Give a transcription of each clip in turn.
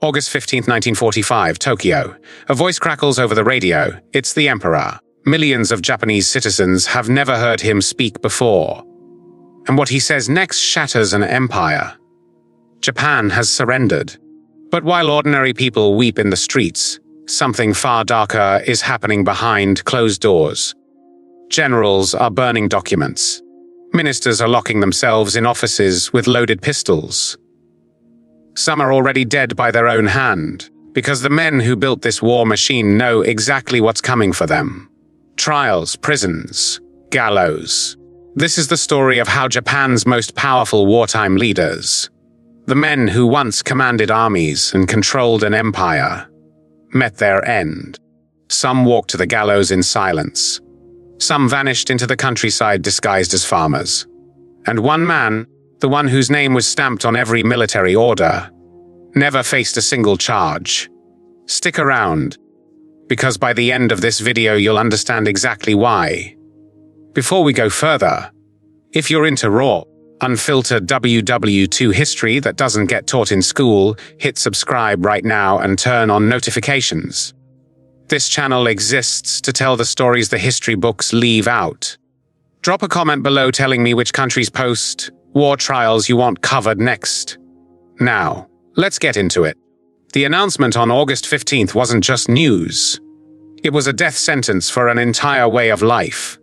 August 15, 1945, Tokyo. A voice crackles over the radio. It's the Emperor. Millions of Japanese citizens have never heard him speak before. And what he says next shatters an empire. Japan has surrendered. But while ordinary people weep in the streets, something far darker is happening behind closed doors. Generals are burning documents. Ministers are locking themselves in offices with loaded pistols. Some are already dead by their own hand, because the men who built this war machine know exactly what's coming for them. Trials, prisons, gallows. This is the story of how Japan's most powerful wartime leaders, the men who once commanded armies and controlled an empire, met their end. Some walked to the gallows in silence. Some vanished into the countryside disguised as farmers. And one man, the one whose name was stamped on every military order, never faced a single charge. Stick around, because by the end of this video you'll understand exactly why. Before we go further, if you're into raw, unfiltered WW2 history that doesn't get taught in school, hit subscribe right now and turn on notifications. This channel exists to tell the stories the history books leave out. Drop a comment below telling me which countries post war trials you want covered next. Now, let's get into it. The announcement on August 15th wasn't just news. It was a death sentence for an entire way of life.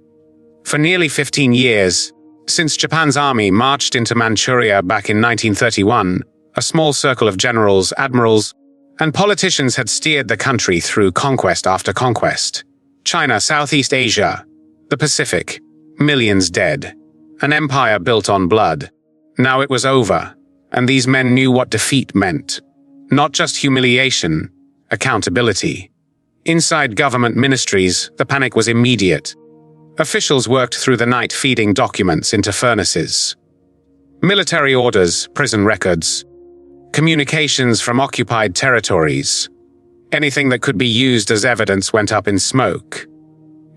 For nearly 15 years, since Japan's army marched into Manchuria back in 1931, a small circle of generals, admirals, and politicians had steered the country through conquest after conquest. China, Southeast Asia, the Pacific, millions dead. An empire built on blood. Now it was over, and these men knew what defeat meant. Not just humiliation, accountability. Inside government ministries, the panic was immediate. Officials worked through the night feeding documents into furnaces. Military orders, prison records, communications from occupied territories. Anything that could be used as evidence went up in smoke.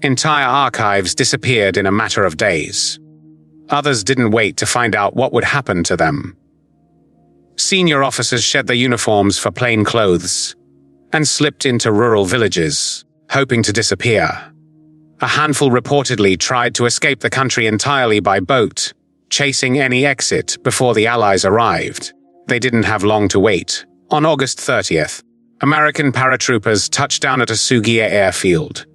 Entire archives disappeared in a matter of days. Others didn't wait to find out what would happen to them. Senior officers shed their uniforms for plain clothes and slipped into rural villages, hoping to disappear. A handful reportedly tried to escape the country entirely by boat, chasing any exit before the Allies arrived. They didn't have long to wait. On August 30th, American paratroopers touched down at a Sugamo airfield.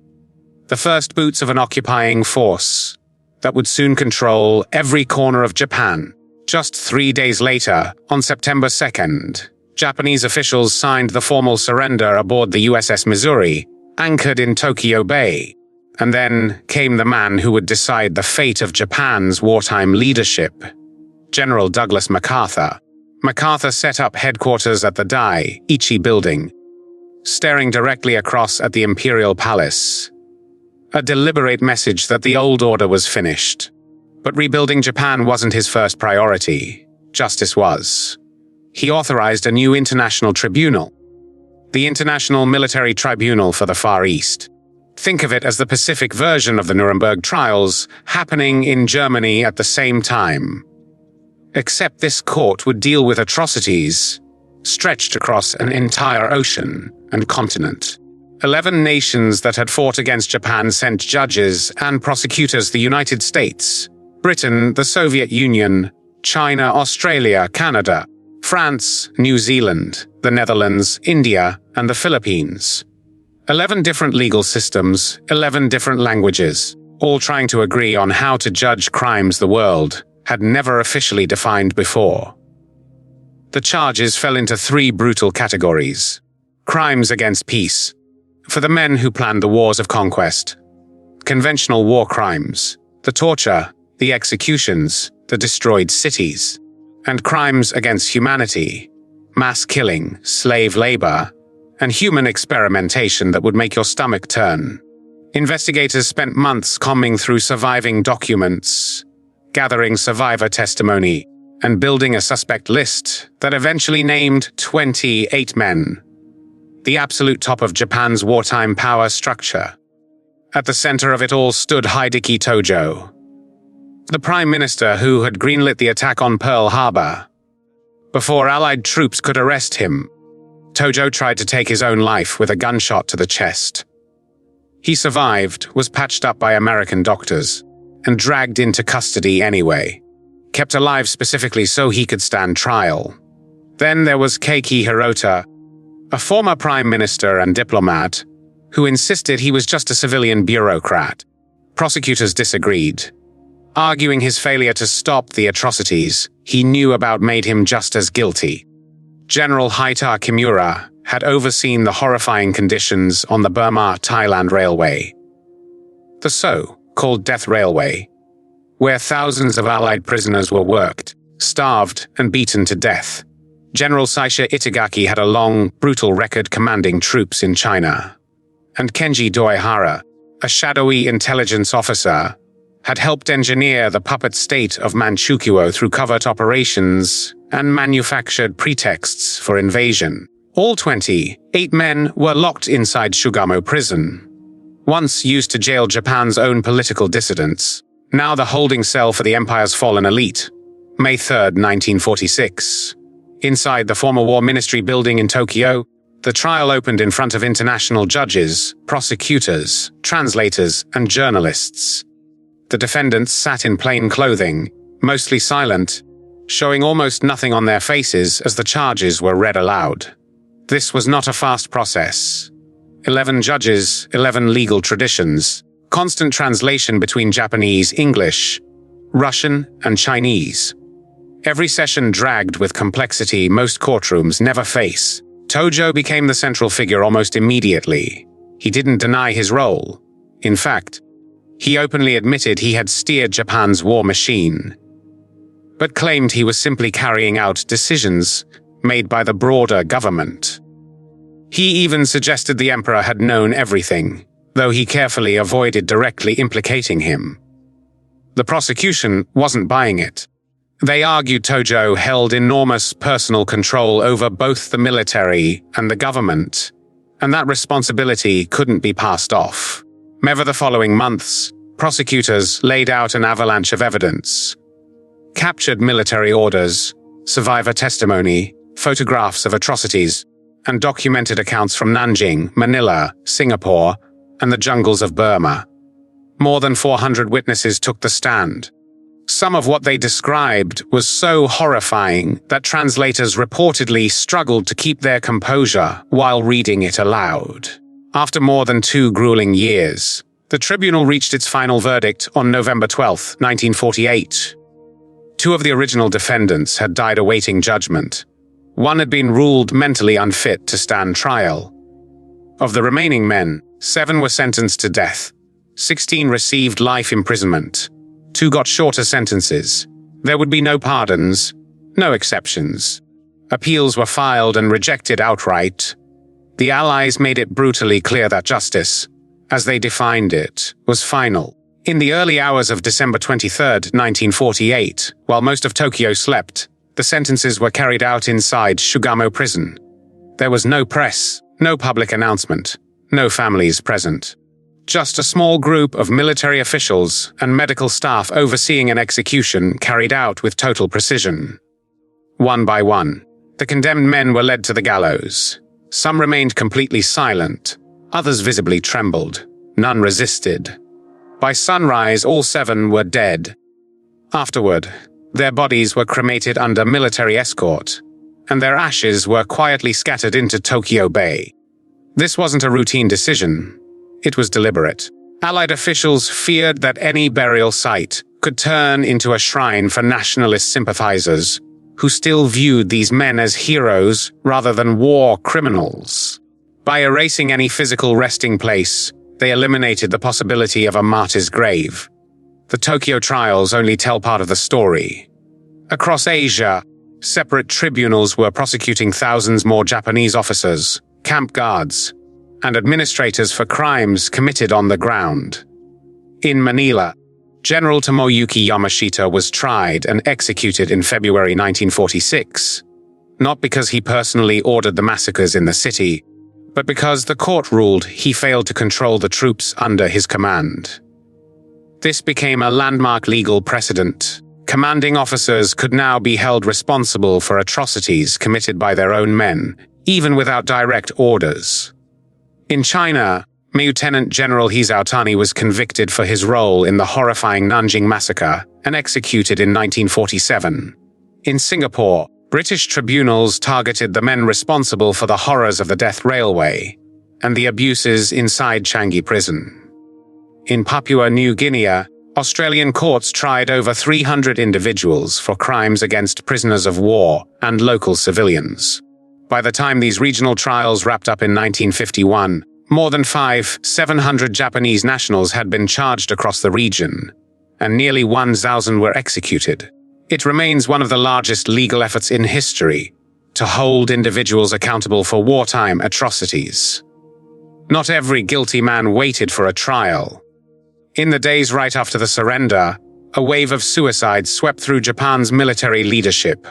The first boots of an occupying force that would soon control every corner of Japan. Just 3 days later, on September 2nd, Japanese officials signed the formal surrender aboard the USS Missouri, anchored in Tokyo Bay. And then came the man who would decide the fate of Japan's wartime leadership, General Douglas MacArthur. MacArthur set up headquarters at the Dai-ichi building, staring directly across at the Imperial Palace. A deliberate message that the old order was finished. But rebuilding Japan wasn't his first priority. Justice was. He authorized a new international tribunal, the International Military Tribunal for the Far East. Think of it as the Pacific version of the Nuremberg trials, happening in Germany at the same time. Except this court would deal with atrocities stretched across an entire ocean and continent. 11 nations that had fought against Japan sent judges and prosecutors: the United States, Britain, the Soviet Union, China, Australia, Canada, France, New Zealand, the Netherlands, India, and the Philippines. 11 different legal systems, 11 different languages, all trying to agree on how to judge crimes the world had never officially defined before. The charges fell into 3 brutal categories. Crimes against peace, for the men who planned the wars of conquest. Conventional war crimes, the torture, the executions, the destroyed cities. And crimes against humanity, mass killing, slave labor, and human experimentation that would make your stomach turn. Investigators spent months combing through surviving documents, gathering survivor testimony, and building a suspect list that eventually named 28 men, the absolute top of Japan's wartime power structure. At the center of it all stood Hideki Tojo, the prime minister who had greenlit the attack on Pearl Harbor. Before Allied troops could arrest him, Tojo tried to take his own life with a gunshot to the chest. He survived, was patched up by American doctors, and dragged into custody anyway, kept alive specifically so he could stand trial. Then there was Keiki Hirota, a former prime minister and diplomat, who insisted he was just a civilian bureaucrat. Prosecutors disagreed, arguing his failure to stop the atrocities he knew about made him just as guilty. General Haita Kimura had overseen the horrifying conditions on the Burma-Thailand Railway, the so-called Death Railway, where thousands of Allied prisoners were worked, starved, and beaten to death. General Saisha Itagaki had a long, brutal record commanding troops in China, and Kenji Doihara, a shadowy intelligence officer, had helped engineer the puppet state of Manchukuo through covert operations and manufactured pretexts for invasion. All 28 men were locked inside Sugamo Prison, once used to jail Japan's own political dissidents, now the holding cell for the empire's fallen elite. May 3, 1946. Inside the former War Ministry building in Tokyo, the trial opened in front of international judges, prosecutors, translators, and journalists. The defendants sat in plain clothing, mostly silent, showing almost nothing on their faces as the charges were read aloud. This was not a fast process. 11 judges, 11 legal traditions, constant translation between Japanese, English, Russian, and Chinese. Every session dragged with complexity most courtrooms never face. Tojo became the central figure almost immediately. He didn't deny his role. In fact, he openly admitted he had steered Japan's war machine, but claimed he was simply carrying out decisions made by the broader government. He even suggested the emperor had known everything, though he carefully avoided directly implicating him. The prosecution wasn't buying it. They argued Tojo held enormous personal control over both the military and the government, and that responsibility couldn't be passed off. Over the following months, prosecutors laid out an avalanche of evidence. Captured military orders, survivor testimony, photographs of atrocities, and documented accounts from Nanjing, Manila, Singapore, and the jungles of Burma. More than 400 witnesses took the stand. Some of what they described was so horrifying that translators reportedly struggled to keep their composure while reading it aloud. After more than 2 grueling years, the tribunal reached its final verdict on November 12, 1948. 2 of the original defendants had died awaiting judgment. 1 had been ruled mentally unfit to stand trial. Of the remaining men, 7 were sentenced to death. 16 received life imprisonment. 2 got shorter sentences. There would be no pardons, no exceptions. Appeals were filed and rejected outright. The Allies made it brutally clear that justice, as they defined it, was final. In the early hours of December 23, 1948, while most of Tokyo slept, the sentences were carried out inside Sugamo Prison. There was no press, no public announcement, no families present. Just a small group of military officials and medical staff overseeing an execution carried out with total precision. One by one, the condemned men were led to the gallows. Some remained completely silent, others visibly trembled. None resisted. By sunrise, all 7 were dead. Afterward, their bodies were cremated under military escort, and their ashes were quietly scattered into Tokyo Bay. This wasn't a routine decision. It was deliberate. Allied officials feared that any burial site could turn into a shrine for nationalist sympathizers who still viewed these men as heroes rather than war criminals. By erasing any physical resting place, they eliminated the possibility of a martyr's grave. The Tokyo trials only tell part of the story. Across Asia, separate tribunals were prosecuting thousands more Japanese officers, camp guards, and administrators for crimes committed on the ground. In Manila, General Tomoyuki Yamashita was tried and executed in February 1946, not because he personally ordered the massacres in the city, but because the court ruled he failed to control the troops under his command. This became a landmark legal precedent. Commanding officers could now be held responsible for atrocities committed by their own men, even without direct orders. In China, Lieutenant General Hisaotani was convicted for his role in the horrifying Nanjing massacre and executed in 1947. In Singapore, British tribunals targeted the men responsible for the horrors of the death railway and the abuses inside Changi Prison. In Papua New Guinea, Australian courts tried over 300 individuals for crimes against prisoners of war and local civilians. By the time these regional trials wrapped up in 1951, more than 700 Japanese nationals had been charged across the region, and nearly 1,000 were executed. It remains one of the largest legal efforts in history to hold individuals accountable for wartime atrocities. Not every guilty man waited for a trial. In the days right after the surrender, a wave of suicides swept through Japan's military leadership.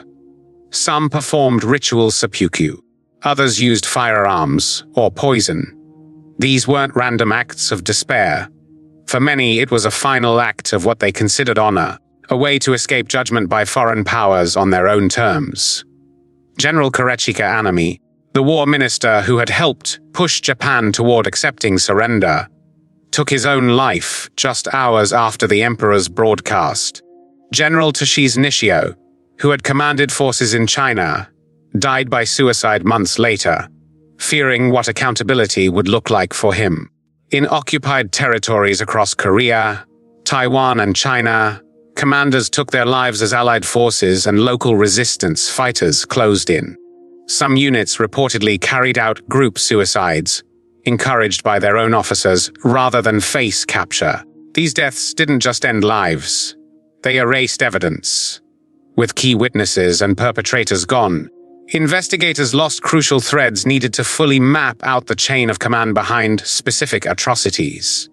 Some performed ritual seppuku, others used firearms or poison. These weren't random acts of despair. For many, it was a final act of what they considered honor, a way to escape judgment by foreign powers on their own terms. General Korechika Anami, the war minister who had helped push Japan toward accepting surrender, took his own life just hours after the emperor's broadcast. General Toshizo Nishio, who had commanded forces in China, died by suicide months later, fearing what accountability would look like for him. In occupied territories across Korea, Taiwan, and China, commanders took their lives as Allied forces and local resistance fighters closed in. Some units reportedly carried out group suicides, encouraged by their own officers rather than face capture. These deaths didn't just end lives, they erased evidence. With key witnesses and perpetrators gone, investigators lost crucial threads needed to fully map out the chain of command behind specific atrocities.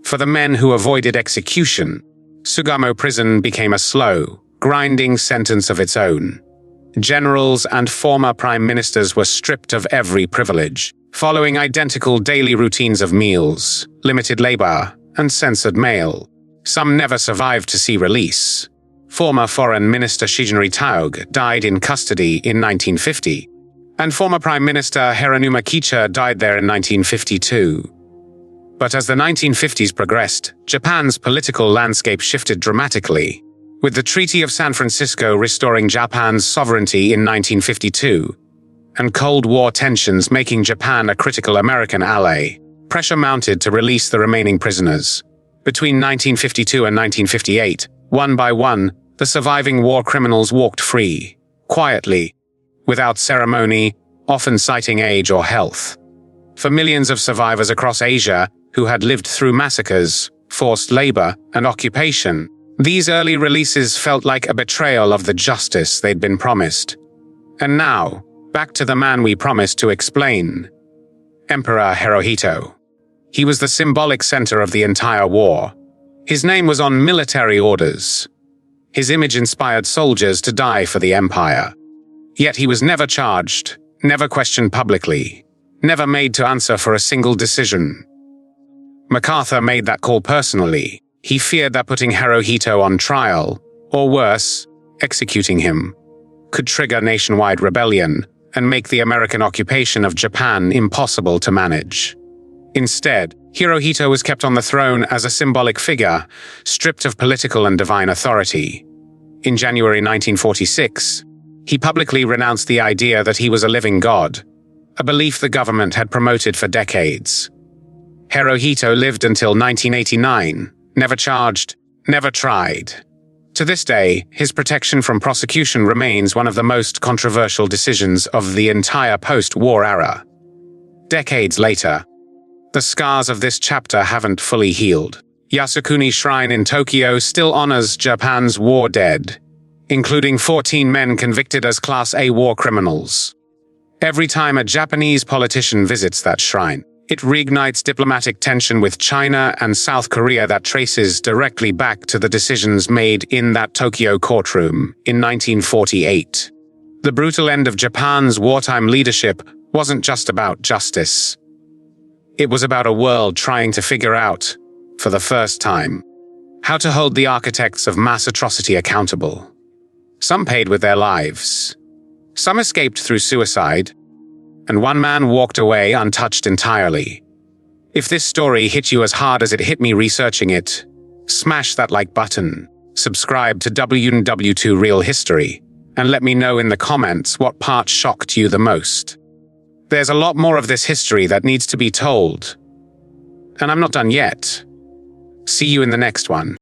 For the men who avoided execution, Sugamo Prison became a slow, grinding sentence of its own. Generals and former prime ministers were stripped of every privilege, following identical daily routines of meals, limited labor, and censored mail. Some never survived to see release. Former Foreign Minister Shigenori Taug died in custody in 1950, and former Prime Minister Hiranuma Kicha died there in 1952. But as the 1950s progressed, Japan's political landscape shifted dramatically, with the Treaty of San Francisco restoring Japan's sovereignty in 1952, and Cold War tensions making Japan a critical American ally. Pressure mounted to release the remaining prisoners. Between 1952 and 1958, one by one, the surviving war criminals walked free, quietly, without ceremony, often citing age or health. For millions of survivors across Asia who had lived through massacres, forced labor, and occupation, these early releases felt like a betrayal of the justice they'd been promised. And now, back to the man we promised to explain. Emperor Hirohito. He was the symbolic center of the entire war. His name was on military orders. His image inspired soldiers to die for the empire. Yet he was never charged, never questioned publicly, never made to answer for a single decision. MacArthur made that call personally. He feared that putting Hirohito on trial, or worse, executing him, could trigger nationwide rebellion and make the American occupation of Japan impossible to manage. Instead, Hirohito was kept on the throne as a symbolic figure, stripped of political and divine authority. In January 1946, he publicly renounced the idea that he was a living god, a belief the government had promoted for decades. Hirohito lived until 1989, never charged, never tried. To this day, his protection from prosecution remains one of the most controversial decisions of the entire post-war era. Decades later, the scars of this chapter haven't fully healed. Yasukuni Shrine in Tokyo still honors Japan's war dead, including 14 men convicted as Class A war criminals. Every time a Japanese politician visits that shrine, it reignites diplomatic tension with China and South Korea that traces directly back to the decisions made in that Tokyo courtroom in 1948. The brutal end of Japan's wartime leadership wasn't just about justice. It was about a world trying to figure out, for the first time, how to hold the architects of mass atrocity accountable. Some paid with their lives. Some escaped through suicide, and one man walked away untouched entirely. If this story hit you as hard as it hit me researching it, smash that like button, subscribe to WW2 Real History, and let me know in the comments what part shocked you the most. There's a lot more of this history that needs to be told, and I'm not done yet. See you in the next one.